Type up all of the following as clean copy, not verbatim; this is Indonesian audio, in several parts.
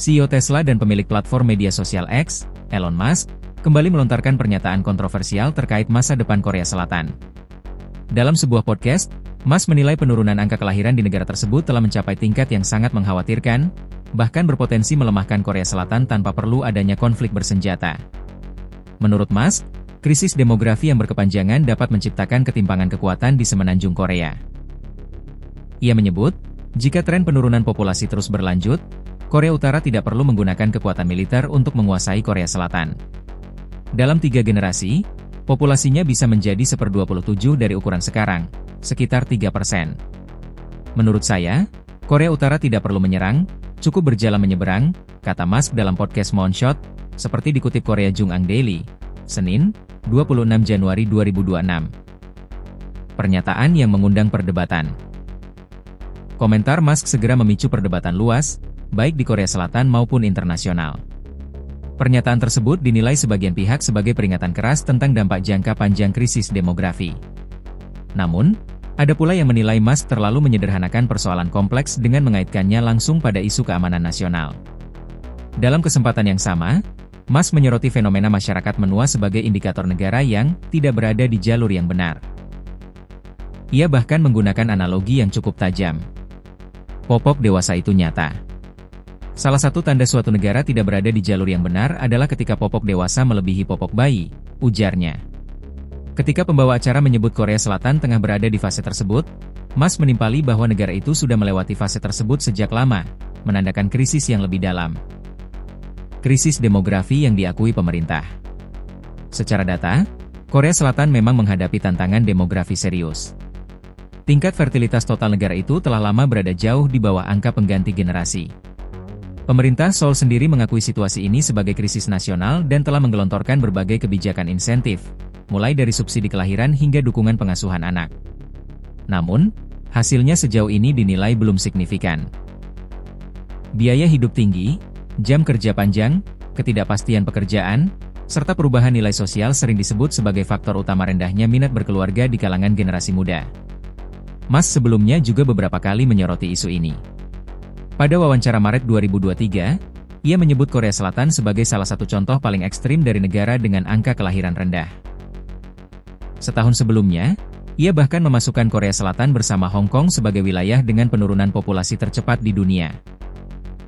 CEO Tesla dan pemilik platform media sosial X, Elon Musk, kembali melontarkan pernyataan kontroversial terkait masa depan Korea Selatan. Dalam sebuah podcast, Musk menilai penurunan angka kelahiran di negara tersebut telah mencapai tingkat yang sangat mengkhawatirkan, bahkan berpotensi melemahkan Korea Selatan tanpa perlu adanya konflik bersenjata. Menurut Musk, krisis demografi yang berkepanjangan dapat menciptakan ketimpangan kekuatan di semenanjung Korea. Ia menyebut, jika tren penurunan populasi terus berlanjut, Korea Utara tidak perlu menggunakan kekuatan militer untuk menguasai Korea Selatan. Dalam 3 generasi, populasinya bisa menjadi 1/27 dari ukuran sekarang, sekitar 3%. Menurut saya, Korea Utara tidak perlu menyerang, cukup berjalan menyeberang, kata Musk dalam podcast Moonshot, seperti dikutip Korea Jungang Daily, Senin, 26 Januari 2026. Pernyataan yang mengundang perdebatan. Komentar Musk segera memicu perdebatan luas, baik di Korea Selatan maupun internasional. Pernyataan tersebut dinilai sebagian pihak sebagai peringatan keras tentang dampak jangka panjang krisis demografi. Namun, ada pula yang menilai Musk terlalu menyederhanakan persoalan kompleks dengan mengaitkannya langsung pada isu keamanan nasional. Dalam kesempatan yang sama, Musk menyoroti fenomena masyarakat menua sebagai indikator negara yang tidak berada di jalur yang benar. Ia bahkan menggunakan analogi yang cukup tajam. Popok dewasa itu nyata. Salah satu tanda suatu negara tidak berada di jalur yang benar adalah ketika popok dewasa melebihi popok bayi, ujarnya. Ketika pembawa acara menyebut Korea Selatan tengah berada di fase tersebut, Musk menimpali bahwa negara itu sudah melewati fase tersebut sejak lama, menandakan krisis yang lebih dalam. Krisis demografi yang diakui pemerintah. Secara data, Korea Selatan memang menghadapi tantangan demografi serius. Tingkat fertilitas total negara itu telah lama berada jauh di bawah angka pengganti generasi. Pemerintah Seoul sendiri mengakui situasi ini sebagai krisis nasional dan telah menggelontorkan berbagai kebijakan insentif, mulai dari subsidi kelahiran hingga dukungan pengasuhan anak. Namun, hasilnya sejauh ini dinilai belum signifikan. Biaya hidup tinggi, jam kerja panjang, ketidakpastian pekerjaan, serta perubahan nilai sosial sering disebut sebagai faktor utama rendahnya minat berkeluarga di kalangan generasi muda. Musk sebelumnya juga beberapa kali menyoroti isu ini. Pada wawancara Maret 2023, ia menyebut Korea Selatan sebagai salah satu contoh paling ekstrim dari negara dengan angka kelahiran rendah. Setahun sebelumnya, ia bahkan memasukkan Korea Selatan bersama Hong Kong sebagai wilayah dengan penurunan populasi tercepat di dunia.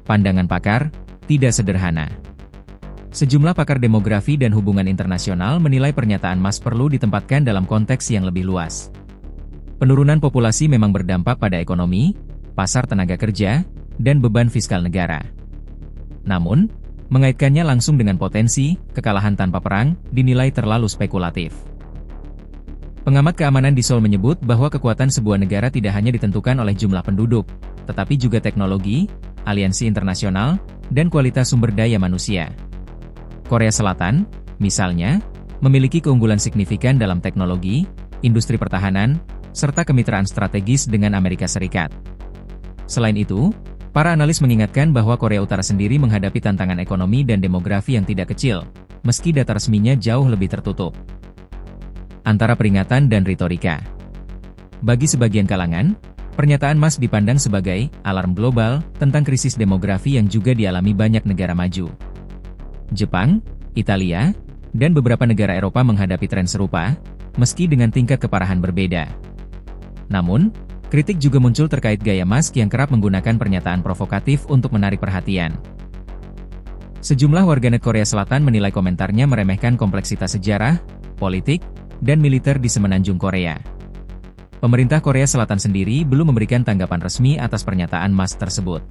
Pandangan pakar, tidak sederhana. Sejumlah pakar demografi dan hubungan internasional menilai pernyataan Musk perlu ditempatkan dalam konteks yang lebih luas. Penurunan populasi memang berdampak pada ekonomi, pasar tenaga kerja, dan beban fiskal negara. Namun, mengaitkannya langsung dengan potensi kekalahan tanpa perang dinilai terlalu spekulatif. Pengamat keamanan di Seoul menyebut bahwa kekuatan sebuah negara tidak hanya ditentukan oleh jumlah penduduk, tetapi juga teknologi, aliansi internasional, dan kualitas sumber daya manusia. Korea Selatan, misalnya, memiliki keunggulan signifikan dalam teknologi, industri pertahanan, serta kemitraan strategis dengan Amerika Serikat. Selain itu, para analis mengingatkan bahwa Korea Utara sendiri menghadapi tantangan ekonomi dan demografi yang tidak kecil, meski data resminya jauh lebih tertutup. Antara peringatan dan retorika. Bagi sebagian kalangan, pernyataan Musk dipandang sebagai alarm global tentang krisis demografi yang juga dialami banyak negara maju. Jepang, Italia, dan beberapa negara Eropa menghadapi tren serupa, meski dengan tingkat keparahan berbeda. Namun, kritik juga muncul terkait gaya Musk yang kerap menggunakan pernyataan provokatif untuk menarik perhatian. Sejumlah warganet Korea Selatan menilai komentarnya meremehkan kompleksitas sejarah, politik, dan militer di semenanjung Korea. Pemerintah Korea Selatan sendiri belum memberikan tanggapan resmi atas pernyataan Musk tersebut.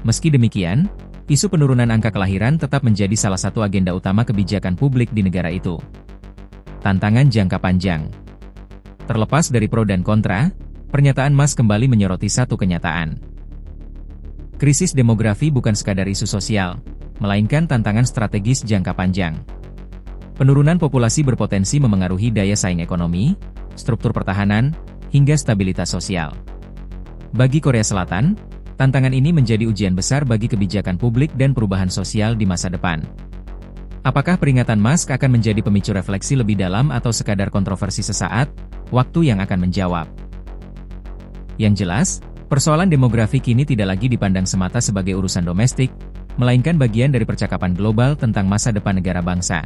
Meski demikian, isu penurunan angka kelahiran tetap menjadi salah satu agenda utama kebijakan publik di negara itu. Tantangan jangka panjang. Terlepas dari pro dan kontra, pernyataan Musk kembali menyoroti satu kenyataan. Krisis demografi bukan sekadar isu sosial, melainkan tantangan strategis jangka panjang. Penurunan populasi berpotensi memengaruhi daya saing ekonomi, struktur pertahanan, hingga stabilitas sosial. Bagi Korea Selatan, tantangan ini menjadi ujian besar bagi kebijakan publik dan perubahan sosial di masa depan. Apakah peringatan Musk akan menjadi pemicu refleksi lebih dalam atau sekadar kontroversi sesaat? Waktu yang akan menjawab. Yang jelas, persoalan demografi kini tidak lagi dipandang semata sebagai urusan domestik, melainkan bagian dari percakapan global tentang masa depan negara bangsa.